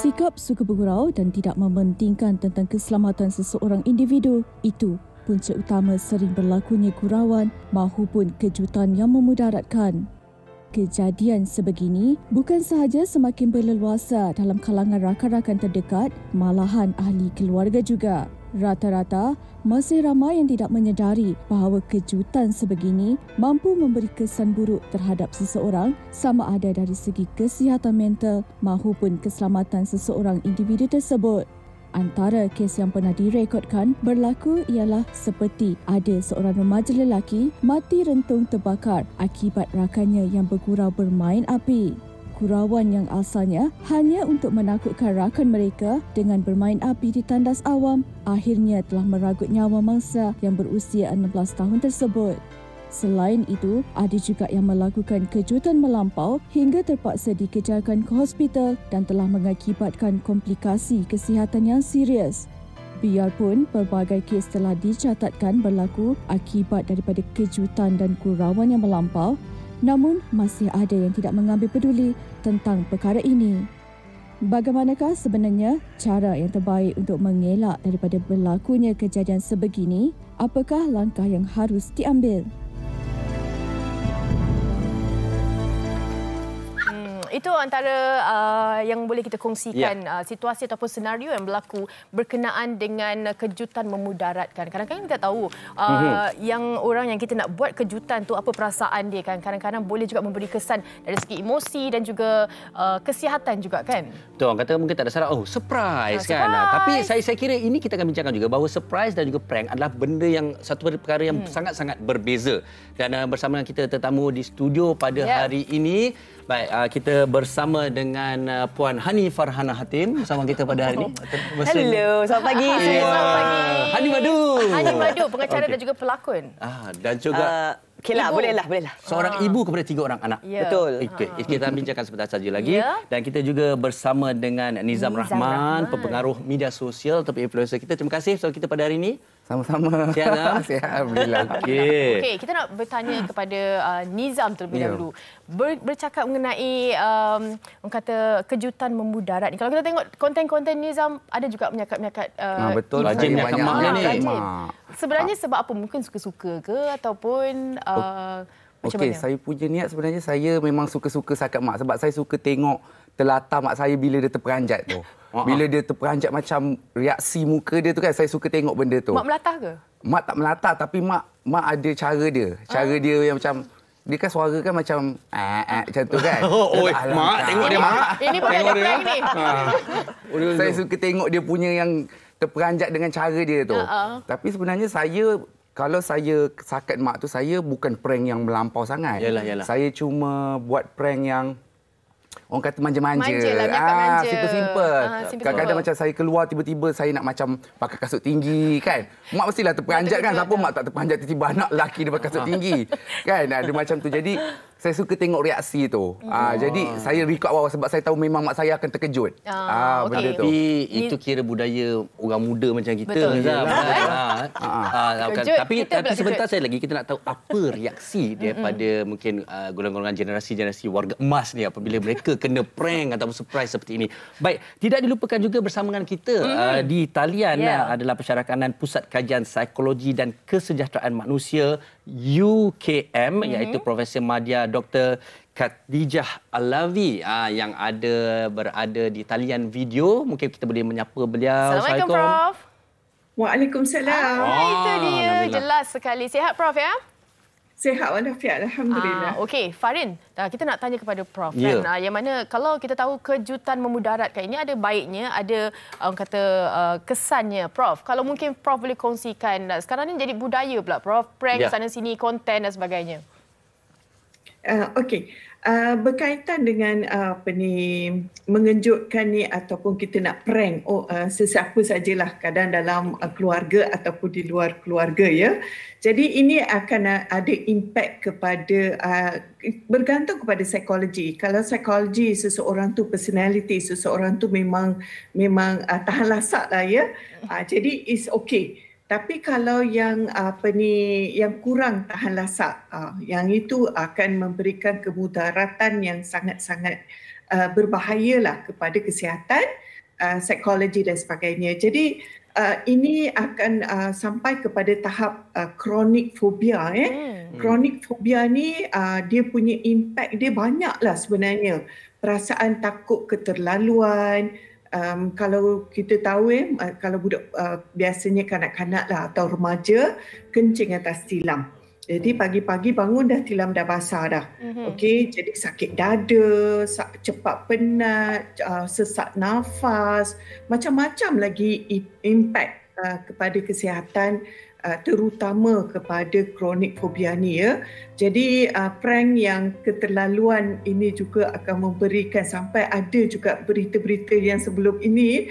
Sikap suka bergurau dan tidak mementingkan tentang keselamatan seseorang individu itu punca utama sering berlakunya gurauan mahupun kejutan yang memudaratkan. Kejadian sebegini bukan sahaja semakin berleluasa dalam kalangan rakan-rakan terdekat, malahan ahli keluarga juga. Rata-rata, masih ramai yang tidak menyedari bahawa kejutan sebegini mampu memberi kesan buruk terhadap seseorang sama ada dari segi kesihatan mental mahupun keselamatan seseorang individu tersebut. Antara kes yang pernah direkodkan berlaku ialah seperti ada seorang remaja lelaki mati rentung terbakar akibat rakannya yang bergurau bermain api. Gurauan yang asalnya hanya untuk menakutkan rakan mereka dengan bermain api di tandas awam akhirnya telah meragut nyawa mangsa yang berusia 16 tahun tersebut. Selain itu, ada juga yang melakukan kejutan melampau hingga terpaksa dikejarkan ke hospital dan telah mengakibatkan komplikasi kesihatan yang serius. Biarpun pelbagai kes telah dicatatkan berlaku akibat daripada kejutan dan gurauan yang melampau, namun masih ada yang tidak mengambil peduli tentang perkara ini. Bagaimanakah sebenarnya cara yang terbaik untuk mengelak daripada berlakunya kejadian sebegini? Apakah langkah yang harus diambil? Itu antara yang boleh kita kongsikan situasi ataupun senario yang berlaku berkenaan dengan kejutan memudaratkan. Kadang-kadang kita tahu yang orang yang kita nak buat kejutan tu apa perasaan dia kan. Kadang-kadang boleh juga memberi kesan dari segi emosi dan juga kesihatan juga kan. Betul, orang kata mungkin tak ada salah. Oh, surprise kan. Tapi saya kira ini kita akan bincangkan juga bahawa surprise dan juga prank adalah benda yang satu perkara yang sangat-sangat berbeza. Dan bersama dengan kita tetamu di studio pada hari ini. Baik, kita bersama dengan Puan Hani Farhana Hatim bersama kita pada hari ini. Hello, selamat pagi. Selamat pagi. Hani Madu. Hani Madu, pengacara dan juga pelakon. Dan juga Okeylah, bolehlah. seorang ibu kepada 3 orang anak. Betul. Kita bincangkan sebentar saja lagi. Dan kita juga bersama dengan Nizam Rahman, pengaruh media sosial atau influencer kita. Terima kasih bersama kita pada hari ini. Sama-sama. Sihat, Sihat, alhamdulillah. Okey, kita nak bertanya kepada Nizam terlebih dahulu. Bercakap mengenai orang kata kejutan memudarat ni. Kalau kita tengok konten-konten Nizam ada juga menyakat-menyakat betul. Rajin menyakat mak ni. Sebenarnya sebab apa? Mungkin suka-suka ke ataupun macam Okey, mana? saya punya niat sebenarnya saya memang suka-suka sakat mak sebab saya suka tengok telatar mak saya bila dia terperanjat tu. Bila dia terperanjat macam reaksi muka dia tu kan, saya suka tengok benda tu. Mak melatah ke? Mak tak melatah tapi mak ada cara dia. Cara dia yang macam dia kan suara kan macam macam tu kan. Mak tengok dia mak. Ini bukan ada prank ni. Saya suka tengok dia punya yang terperanjat dengan cara dia tu. Tapi sebenarnya kalau saya sakat mak tu, saya bukan prank yang melampau sangat. Yalah. Saya cuma buat prank yang orang kata manja-manja. Manjalah, menyakat manja. Simple-simple. Kadang-kadang macam saya keluar tiba-tiba saya nak macam pakai kasut tinggi kan. Mak mestilah terperanjat kan. Siapa mak tak terperanjat tiba-tiba anak lelaki dia pakai kasut tinggi. Kan ada macam tu. Jadi saya suka tengok reaksi tu. Jadi saya record awal sebab saya tahu memang mak saya akan terkejut. Benda tu. Tapi itu kira budaya orang muda macam kita. Betul. Tapi sebentar saya lagi kita nak tahu apa reaksi daripada mungkin golongan-golongan generasi warga emas ni apabila mereka kena prank ataupun surprise seperti ini. Baik, tidak dilupakan juga bersama dengan kita di talian adalah Pensyarakanan Pusat Kajian Psikologi dan Kesejahteraan Manusia UKM iaitu Profesor Madya Dr. Khadijah Alawi yang berada di talian video. Mungkin kita boleh menyapa beliau. Assalamualaikum Prof. Waalaikumsalam. Itu dia, jelas sekali. Sihat Prof ya? Sihat walafiat, alhamdulillah. Okey, Farin, kita nak tanya kepada Prof kan, yang mana kalau kita tahu kejutan memudaratkan ini ada baiknya, ada orang kata kesannya. Prof, kalau mungkin Prof boleh kongsikan, sekarang ni jadi budaya pula Prof, prank sana sini, konten dan sebagainya. Okey. Berkaitan dengan mengejutkan ni ataupun kita nak prank sesiapa sajalah, kadang dalam keluarga ataupun di luar keluarga ya. Jadi ini akan ada impak kepada bergantung kepada psikologi. Kalau psikologi seseorang tu, personality seseorang tu memang tahan lasak lah ya. Jadi it's okay. Tapi kalau yang yang kurang tahan lasak, yang itu akan memberikan kemudaratan yang sangat-sangat berbahayalah kepada kesihatan psikologi dan sebagainya. Jadi ini akan sampai kepada tahap chronic phobia. Chronic phobia ni dia punya impact dia banyaklah sebenarnya. Perasaan takut keterlaluan. Kalau kita tahu kalau budak biasanya kanak-kanak lah atau remaja kencing atas tilam. Jadi pagi-pagi bangun dah tilam dah basah dah. Okey, jadi sakit dada, cepat penat, sesak nafas, macam-macam lagi impact kepada kesihatan, terutama kepada kronik fobia ni ya. Jadi prank yang keterlaluan ini juga akan memberikan, sampai ada juga berita-berita yang sebelum ini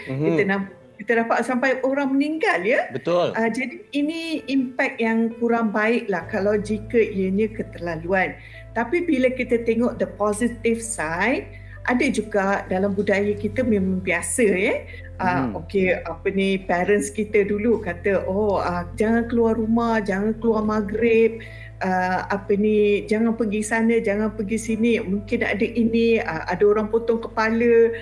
kita dapat sampai orang meninggal ya. Betul. Jadi ini impact yang kurang baik lah kalau jika ianya keterlaluan. Tapi bila kita tengok the positive side, ada juga dalam budaya kita memang biasa okey, parents kita dulu kata jangan keluar rumah, jangan keluar maghrib, jangan pergi sana, jangan pergi sini, mungkin ada ini, ada orang potong kepala,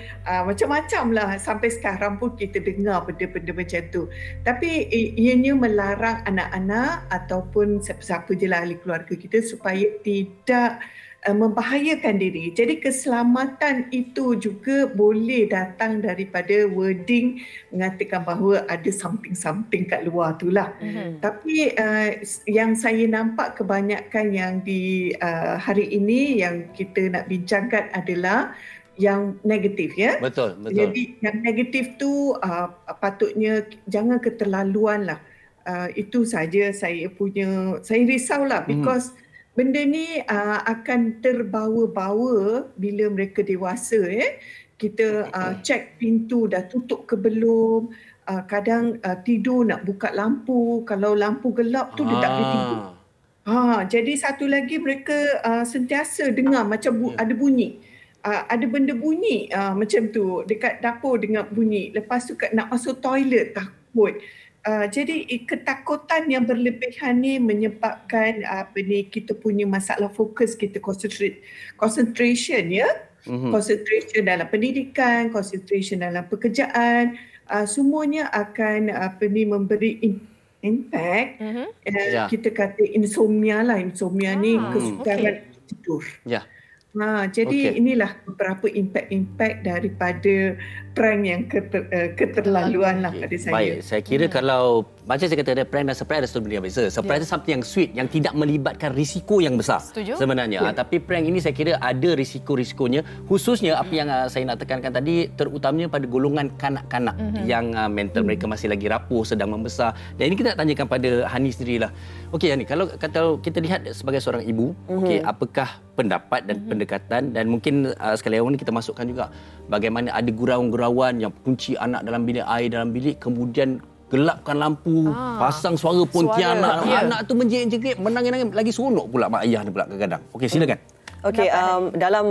macam-macam lah. Sampai sekarang pun kita dengar benda-benda macam tu. Tapi ianya melarang anak-anak ataupun siapa-siapa je lah ahli keluarga kita supaya tidak membahayakan diri. Jadi keselamatan itu juga boleh datang daripada wording mengatakan bahawa ada something kat luar tu lah. Tapi yang saya nampak kebanyakan yang di hari ini yang kita nak bincangkan adalah yang negatif ya. Betul. Jadi yang negatif tu patutnya jangan keterlaluan lah. Itu saja saya risaulah because benda ni akan terbawa-bawa bila mereka dewasa. Kita cek pintu dah tutup ke belum. Kadang tidur nak buka lampu. Kalau lampu gelap tu dia tak boleh tidur. Jadi satu lagi mereka sentiasa dengar macam ada bunyi. Ada benda bunyi macam tu. Dekat dapur dengar bunyi. Lepas tu nak masuk toilet takut. Jadi ketakutan yang berlebihan ni menyebabkan kita punya masalah fokus, kita concentration ya. Concentration dalam pendidikan, concentration dalam pekerjaan, semuanya akan memberi impact. Kita kata insomnia lah. Insomnia ni kesukaran tidur. Jadi inilah beberapa impact daripada prank yang keterlaluan lah pada saya. Baik, saya kira kalau macam saya kata ada prank dan surprise ada satu benda yang berbeza. Surprise itu something yang sweet yang tidak melibatkan risiko yang besar. Setuju? Sebenarnya. Tapi prank ini saya kira ada risiko-risikonya, khususnya apa yang saya nak tekankan tadi, terutamanya pada golongan kanak-kanak yang mental mereka masih lagi rapuh, sedang membesar. Dan ini kita nak tanyakan pada Hani sendirilah. Okey Hani, kalau kita lihat sebagai seorang ibu, apakah pendapat dan pendekatan, dan mungkin sekali awal ni kita masukkan juga bagaimana ada gurauan-gurauan yang kunci anak dalam bilik air, dalam bilik, kemudian gelapkan lampu, pasang suara pontianak, anak tu menjerit-jerit, menangis-nangis, lagi seronok pula mak ayah ni pula kadang-kadang. Okey, silakan. Okey, dalam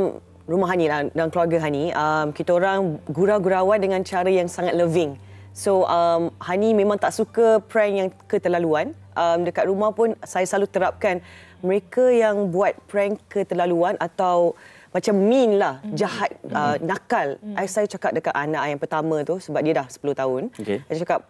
rumah Hani, dalam keluarga Hani, kita orang gurau-gurauan dengan cara yang sangat loving. So Hani memang tak suka prank yang keterlaluan. Dekat rumah pun saya selalu terapkan mereka yang buat prank keterlaluan atau macam mean lah, jahat, nakal. Saya cakap dekat anak yang pertama tu, sebab dia dah 10 tahun. Saya cakap,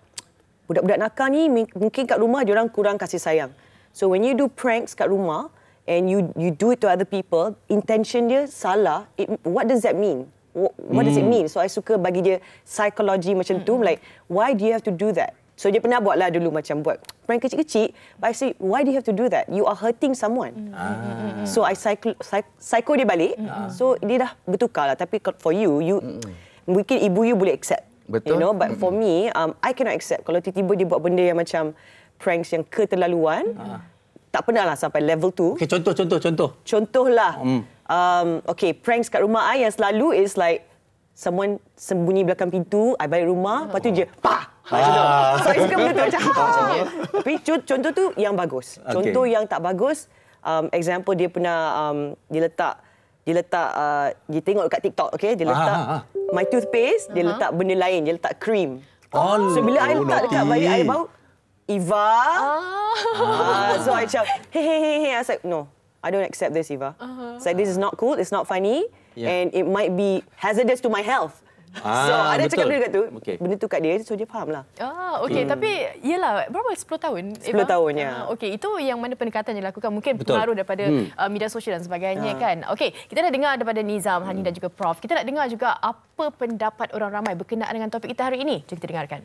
budak-budak nakal ni mungkin kat rumah dia orang kurang kasih sayang. So when you do pranks kat rumah and you do it to other people, intention dia salah. What does that mean? What does it mean? So I suka bagi dia psikologi macam tu, like why do you have to do that? So dia pernah buatlah dulu macam buat prank kecil-kecil, but I say why do you have to do that? You are hurting someone. So I psycho dia balik. So dia dah bertukar lah. Tapi for you mungkin ibu you boleh accept. Betul. You know, but for me, I cannot accept kalau tiba-tiba dia buat benda yang macam pranks yang keterlaluan. Tak pernah lah sampai level tu. Okey, contoh. Contohlah. Okay, pranks kat rumah I yang selalu is like someone sembunyi belakang pintu, I balik rumah, lepas tu je, pah! So, I suka benda tu macam Tapi contoh tu yang bagus. Contoh yang tak bagus, example dia pernah, dia tengok dekat TikTok, okay? Dia letak my toothpaste, dia letak benda lain, dia letak cream. So, bila I letak dekat balik air bau, Eva. So, I cakap, hey. I said, no, I don't accept this, Eva. So, this is not cool, it's not funny, and it might be hazardous to my health. So ada betul. cakap dia kat tu, Okey. benda tu kat dia, so dia faham lah. Okey. Tapi, yelah, berapa? 10 tahun? 10 tahun, ya. Okey, itu yang mana pendekatan yang dilakukan. Mungkin Betul. pengaruh daripada media sosial dan sebagainya kan. Okey, kita dah dengar daripada Nizam, Hani dan juga Prof. Kita nak dengar juga apa pendapat orang ramai berkenaan dengan topik kita hari ini. Jom kita dengarkan.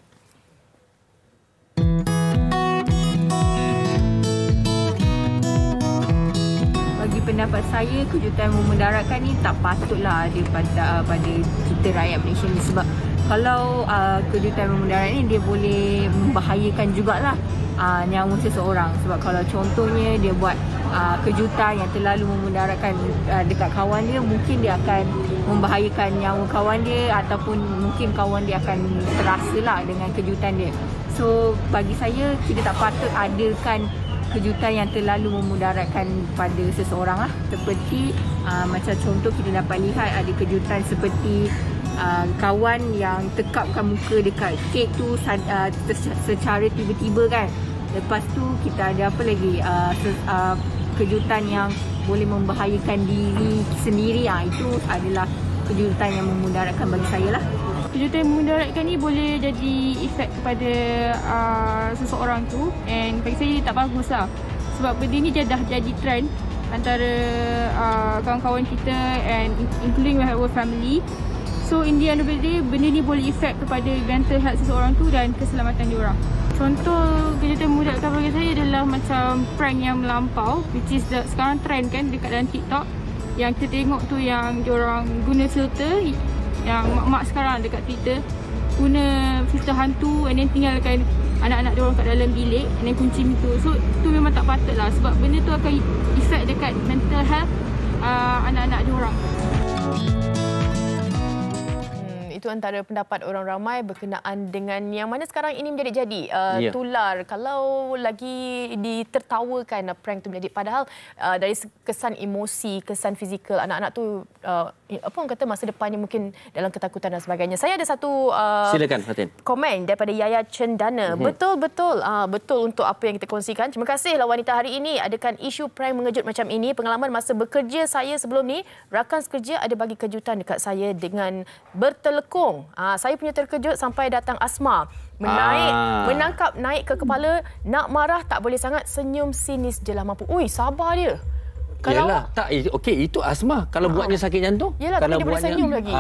Bagi pendapat saya, kejutan memudaratkan ni tak patutlah ada pada kita rakyat Malaysia ni. Sebab kalau kejutan memudarat ni dia boleh membahayakan jugalah nyawa seseorang. Sebab kalau contohnya dia buat kejutan yang terlalu memudaratkan dekat kawan dia, mungkin dia akan membahayakan nyawa kawan dia ataupun mungkin kawan dia akan terasalah dengan kejutan dia. So bagi saya, kita tak patut adakan kejutan yang terlalu memudaratkan pada seseorang lah. Seperti macam contoh kita dapat lihat ada kejutan seperti kawan yang tekapkan muka dekat kek tu secara tiba-tiba kan. Lepas tu kita ada apa lagi, kejutan yang boleh membahayakan diri sendiri. Itu adalah kejutan yang memudaratkan bagi saya lah. Kejutan memudaratkan ni boleh jadi efek kepada seseorang tu, and bagi saya tak bagus lah. Sebab benda ni dah jadi trend antara kawan-kawan kita and including our family. So in the end of the day, benda ni boleh efek kepada mental health seseorang tu dan keselamatan diorang. Contoh kejutan memudaratkan bagi saya adalah macam prank yang melampau, which is sekarang trend kan dekat dalam TikTok. Yang kita tengok tu yang diorang guna filter, yang mak-mak sekarang dekat Twitter guna filter hantu and then tinggalkan anak-anak diorang kat dalam bilik and then kunci pintu. So tu memang tak patut lah, sebab benda tu akan efek dekat mental health anak-anak diorang. Itu antara pendapat orang ramai berkenaan dengan yang mana sekarang ini menjadi-jadi tular. Kalau lagi ditertawakan prank tu menjadi, padahal dari kesan emosi, kesan fizikal anak-anak tu apa orang kata masa depannya mungkin dalam ketakutan dan sebagainya. Saya ada satu Silakan Fatin. komen daripada Yaya Cendana. Betul-betul betul untuk apa yang kita kongsikan. Terima kasihlah wanita hari ini adakan isu prank mengejut macam ini. Pengalaman masa bekerja saya sebelum ni, rakan sekerja ada bagi kejutan dekat saya dengan bertelekung. Saya punya terkejut sampai datang asma. Menangkap naik ke kepala, nak marah tak boleh sangat, senyum sinis je lah mampu. Ui, sabar dia. Kalau Yalah, tak, okey, itu asma. Kalau buatnya sakit jantung. Yalah, kalau tapi dia boleh senyum lagi.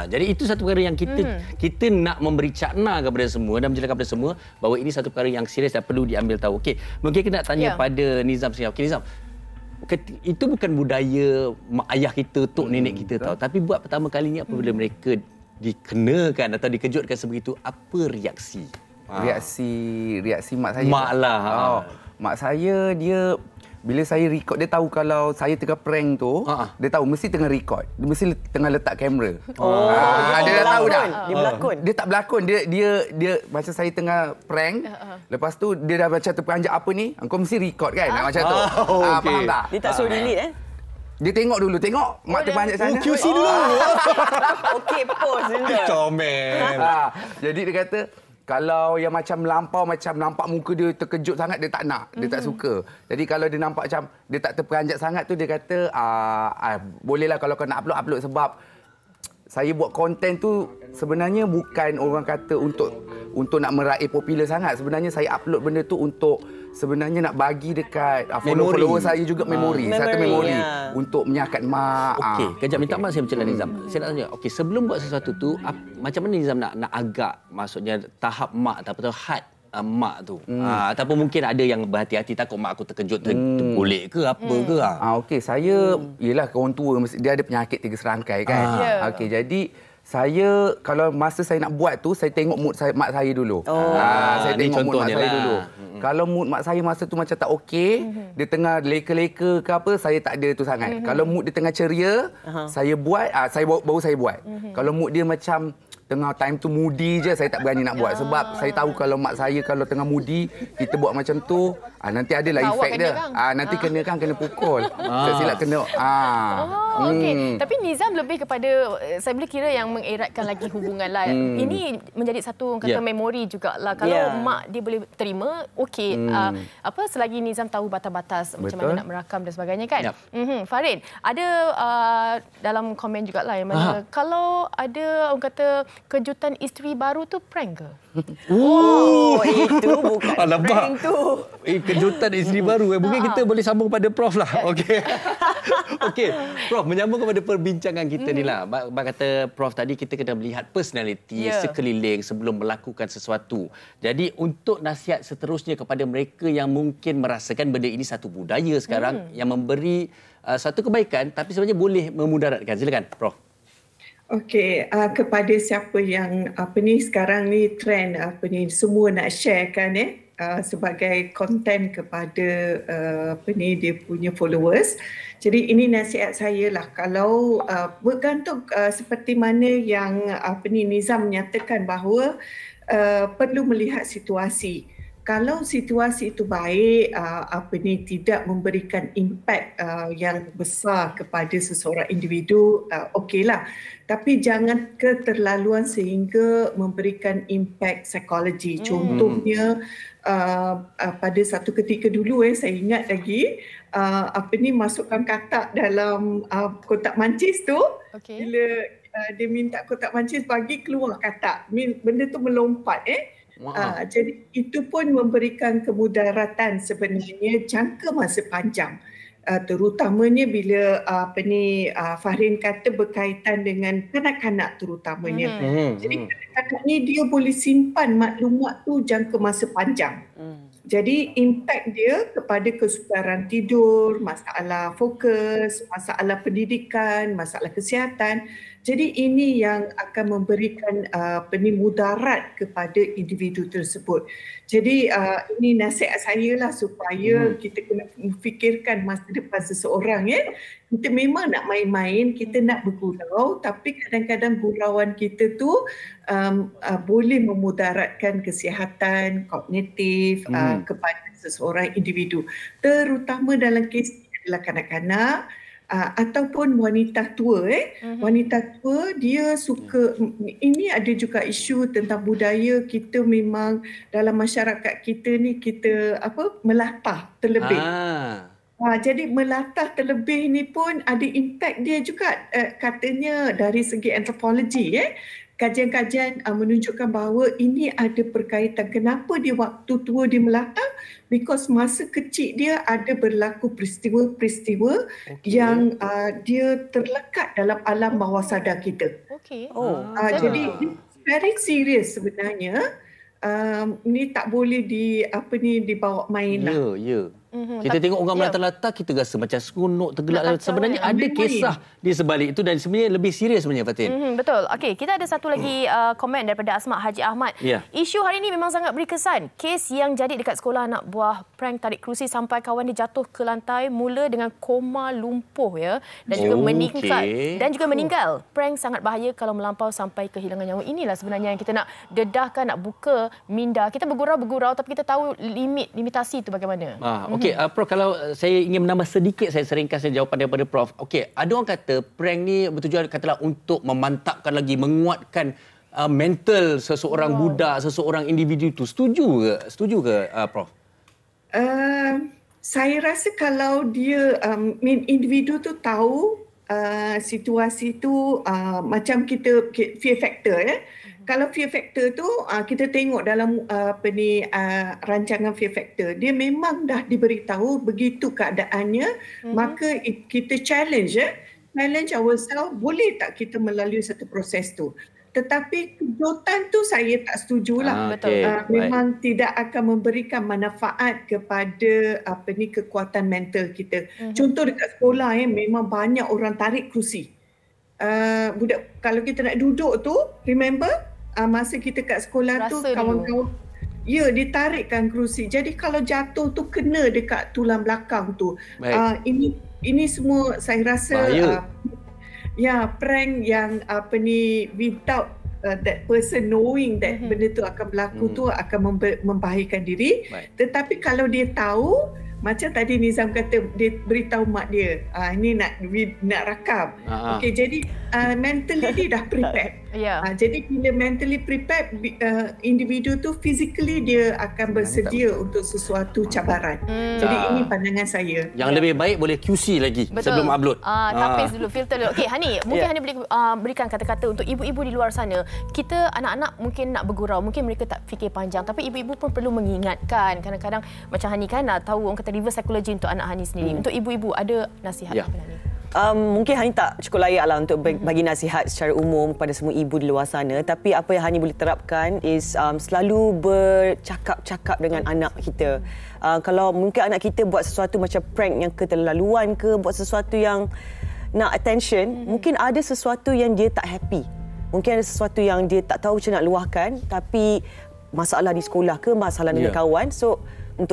Jadi itu satu perkara yang kita nak memberi cakna kepada semua dan menjelaskan kepada semua bahawa ini satu perkara yang serius dan perlu diambil tahu. Okey, mungkin kita nak tanya pada Nizam sini. Okey Nizam, itu bukan budaya mak ayah kita, tok nenek kita tahu. Tapi buat pertama kalinya apabila mereka dikenakan atau dikejutkan sebegitu, apa reaksi? Reaksi mak saya. Mak lah. Mak saya dia bila saya record, dia tahu kalau saya tengah prank tu, dia tahu mesti tengah record. Dia mesti tengah letak kamera. Dia dah tahu dah. Dia berlakon. Dia tak berlakon. Dia macam saya tengah prank. Lepas tu dia dah macam terperanjat apa ni? Engkau mesti record kan? Macam tu. Faham tak? Dia tak suruh delete Dia tengok dulu, tengok mak terperanjat sana. QC dulu. Okey, pause dulu. Comel. Jadi dia kata, kalau yang macam melampau, macam nampak muka dia terkejut sangat, dia tak nak. Dia tak suka. Jadi kalau dia nampak macam dia tak terperanjat sangat tu, dia kata, bolehlah kalau kau nak upload sebab saya buat konten tu sebenarnya bukan orang kata untuk nak meraih popular sangat. Sebenarnya saya upload benda tu untuk sebenarnya nak bagi dekat follower saya juga memori. Satu memori untuk menyakat mak. Okey, kejap minta maaf saya bercakap Nizam. Saya nak tanya, okey, sebelum buat sesuatu tu, macam mana Nizam nak agak maksudnya tahap mak atau had mak tu? Ataupun mungkin ada yang berhati-hati takut mak aku terkejut, tergolek ke apa ke? Okey, saya ialah orang tua, dia ada penyakit 3 serangkai kan. Okey, jadi saya kalau masa saya nak buat tu, saya tengok mood mak saya dulu. Saya tengok mood mak saya dulu. Kalau mood mak saya masa tu macam tak okey, dia tengah leka-leka ke apa, saya tak ada tu sangat. Kalau mood dia tengah ceria, saya buat, baru saya buat. Kalau mood dia macam tengah time tu moody je, saya tak berani nak buat. Sebab saya tahu kalau mak saya kalau tengah moody, kita buat macam tu, nanti adalah Awak efek kena dia. kan? Nanti kena pukul. Silap kena. Okey. Tapi Nizam lebih kepada, saya boleh kira yang mengeratkan lagi hubungan lah. Ini menjadi satu kata memori jugalah. Kalau mak dia boleh terima, okey. Selagi Nizam tahu batas-batas macam mana nak merakam dan sebagainya kan. Farin, ada dalam komen jugalah yang mana kalau ada orang kata kejutan isteri baru tu prank ke? Itu bukan prank tu. Kejutan isteri baru. Mungkin kita boleh sambung pada Prof lah. Okey. Okey, Prof, menyambung kepada perbincangan kita ni lah. Abang kata Prof tadi kita kena melihat personaliti sekeliling sebelum melakukan sesuatu. Jadi untuk nasihat seterusnya kepada mereka yang mungkin merasakan benda ini satu budaya sekarang yang memberi satu kebaikan tapi sebenarnya boleh memudaratkan. Silakan, Prof. Okey, kepada siapa yang sekarang ni trend semua nak share kan sebagai konten kepada dia punya followers. Jadi ini nasihat saya lah, kalau bergantung seperti mana yang Nizam menyatakan bahawa perlu melihat situasi. Kalau situasi itu baik, tidak memberikan impak yang besar kepada seseorang individu, okeylah. Tapi jangan keterlaluan sehingga memberikan impak psikologi. Contohnya, pada satu ketika dulu saya ingat lagi, masukkan katak dalam kotak mancis tu. Bila dia minta kotak mancis, bagi keluar katak. Benda tu melompat jadi itu pun memberikan kemudaratan sebenarnya jangka masa panjang. Terutamanya bila Fahrin kata berkaitan dengan kanak-kanak terutamanya. Jadi kanak-kanak ni dia boleh simpan maklumat tu jangka masa panjang. Jadi impak dia kepada kesukaran tidur, masalah fokus, masalah pendidikan, masalah kesihatan. Jadi ini yang akan memberikan mudarat kepada individu tersebut. Jadi ini nasihat saya lah supaya kita kena fikirkan masa depan seseorang Kita memang nak main-main, kita nak bergurau, tapi kadang-kadang gurauan kita tu boleh memudaratkan kesihatan kognitif kepada seseorang individu. Terutama dalam kes adalah kanak-kanak ataupun wanita tua. Wanita tua dia suka, ini ada juga isu tentang budaya kita, memang dalam masyarakat kita ni kita melatah terlebih. Jadi melatah terlebih ni pun ada impak dia juga, katanya dari segi antropologi. Kajian-kajian menunjukkan bahawa ini ada berkaitan. Kenapa dia waktu tua dia melatah? Because masa kecil dia ada berlaku peristiwa-peristiwa yang dia terlekat dalam alam bawah sadar kita. Jadi very serious sebenarnya. Ni tak boleh dibawa main lah. Kita tengok orang melata-lata, kita rasa macam seronok, tergelak. Sebenarnya ada kisah di sebalik itu dan sebenarnya lebih serius sebenarnya, Fatin. Betul. Okey, kita ada satu lagi komen daripada Asma Haji Ahmad. Isu hari ini memang sangat berkesan. Kes yang jadi dekat sekolah anak buah prank tarik kerusi sampai kawan dia jatuh ke lantai, mula dengan koma lumpuh dan juga meninggal. Prank sangat bahaya kalau melampau sampai kehilangan nyawa. Inilah sebenarnya yang kita nak dedahkan, nak buka minda. Kita bergurau-bergurau tapi kita tahu limitasi itu bagaimana. Okey, Prof, kalau saya ingin menambah sedikit, saya seringkasnya jawapan daripada Prof. Okey, ada orang kata prank ni bertujuan katalah untuk memantapkan lagi, menguatkan mental seseorang budak, seseorang individu itu. Setuju ke Prof? Saya rasa kalau dia individu tu tahu situasi tu, macam kita fear factor Kalau fear factor tu kita tengok dalam rancangan fear factor, dia memang dah diberitahu begitu keadaannya, maka kita challenge ourselves, boleh tak kita melalui satu proses tu. Tetapi kejutan tu saya tak setujulah. Memang tidak akan memberikan manfaat kepada kekuatan mental kita. Contoh dekat sekolah memang banyak orang tarik kerusi. Budak kalau kita nak duduk tu, remember masa kita kat sekolah tu kawan-kawan ditarikkan kerusi. Jadi kalau jatuh tu kena dekat tulang belakang tu. Ini semua saya rasa prank yang without that person knowing that benda tu akan berlaku tu akan membahayakan diri. Tetapi kalau dia tahu, macam tadi Nizam kata, dia beritahu mak dia, ini nak rakam. Okey, jadi mentally dia dah prepared. Jadi bila mentally prepared, individu tu physically dia akan bersedia untuk sesuatu cabaran. Jadi ini pandangan saya. Yang lebih baik boleh QC lagi sebelum upload. Tapis dulu, filter dulu. Okey, Hani, mungkin Hani boleh berikan kata-kata untuk ibu-ibu di luar sana. Kita anak-anak mungkin nak bergurau, mungkin mereka tak fikir panjang, tapi ibu-ibu pun perlu mengingatkan. Kadang-kadang macam Hani kan tahu orang kata reverse psychology untuk anak Hani sendiri. Untuk ibu-ibu ada nasihat apa Hani? Mungkin Hani tak cukup layak lah untuk bagi nasihat secara umum kepada semua ibu di luar sana. Tapi apa yang Hani boleh terapkan is selalu bercakap-cakap dengan anak kita. Kalau mungkin anak kita buat sesuatu macam prank yang keterlaluan ke, buat sesuatu yang nak attention, mungkin ada sesuatu yang dia tak happy. Mungkin ada sesuatu yang dia tak tahu macam nak luahkan, tapi masalah di sekolah ke, masalah dengan kawan. So,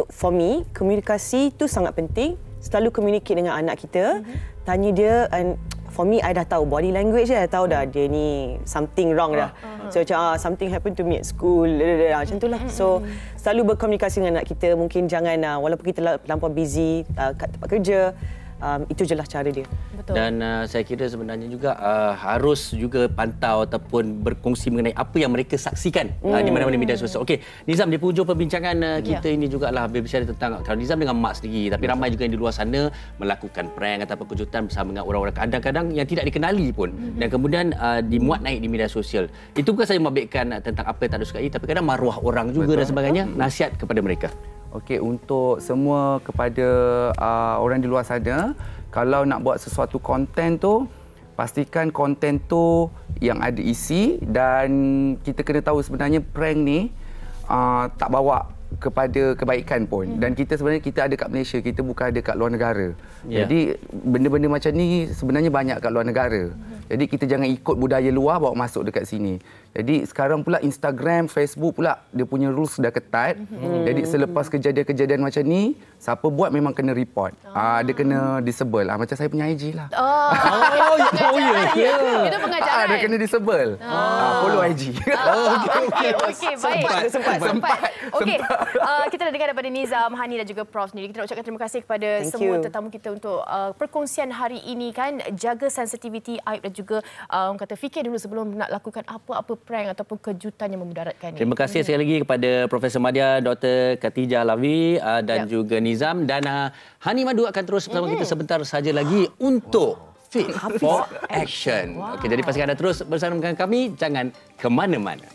for me, komunikasi tu sangat penting. Selalu communicate dengan anak kita, tanya dia, and for me, I dah tahu body language dia, tahu dah dia ni something wrong dah. So macam something happened to me at school, macam itulah. So selalu berkomunikasi dengan anak kita, mungkin jangan walaupun kita terlampau busy kat tempat kerja, itu je lah cara dia. Betul. Dan saya kira sebenarnya juga harus juga pantau ataupun berkongsi mengenai apa yang mereka saksikan di mana-mana media sosial. Okey, Nizam, di hujung perbincangan kita ini jugalah berbicara tentang kalau Nizam dengan mak sendiri, tapi ramai juga yang di luar sana melakukan prank ataupun kejutan bersama dengan orang-orang kadang-kadang yang tidak dikenali pun dan kemudian dimuat naik di media sosial. Itu bukan saya membabitkan tentang apa yang tak disukai, tapi kadang maruah orang juga dan sebagainya. Nasihat kepada mereka. Okey, untuk semua kepada orang di luar sana, kalau nak buat sesuatu konten tu, pastikan konten tu yang ada isi dan kita kena tahu sebenarnya prank ni tak bawa kepada kebaikan pun. Dan kita sebenarnya kita ada kat Malaysia, kita bukan ada kat luar negara. Jadi benda-benda macam ni sebenarnya banyak kat luar negara. Jadi kita jangan ikut budaya luar bawa masuk dekat sini. Jadi sekarang pula Instagram, Facebook pula dia punya rules sudah ketat. Jadi selepas kejadian-kejadian macam ni, siapa buat memang kena report. Dia kena disable. Macam saya punya IG lah. Itu pengajaran. Dia kena disable. Follow IG. Okey, baik. Sempat. Okey, kita dah dengar daripada Nizam, Hani dan juga Prof sendiri. Kita nak ucapkan terima kasih kepada semua tetamu kita untuk perkongsian hari ini kan. Jaga sensitiviti aib dan juga orang kata fikir dulu sebelum nak lakukan apa-apa prank ataupun kejutan yang memudaratkan. Terima kasih sekali lagi kepada Profesor Madya, Dr. Khatijah Lavi dan juga Nizam, dan Hani Madu akan terus bersama kita sebentar saja lagi untuk Fit for Action. Okey, jadi pastikan anda terus bersama dengan kami, jangan ke mana-mana.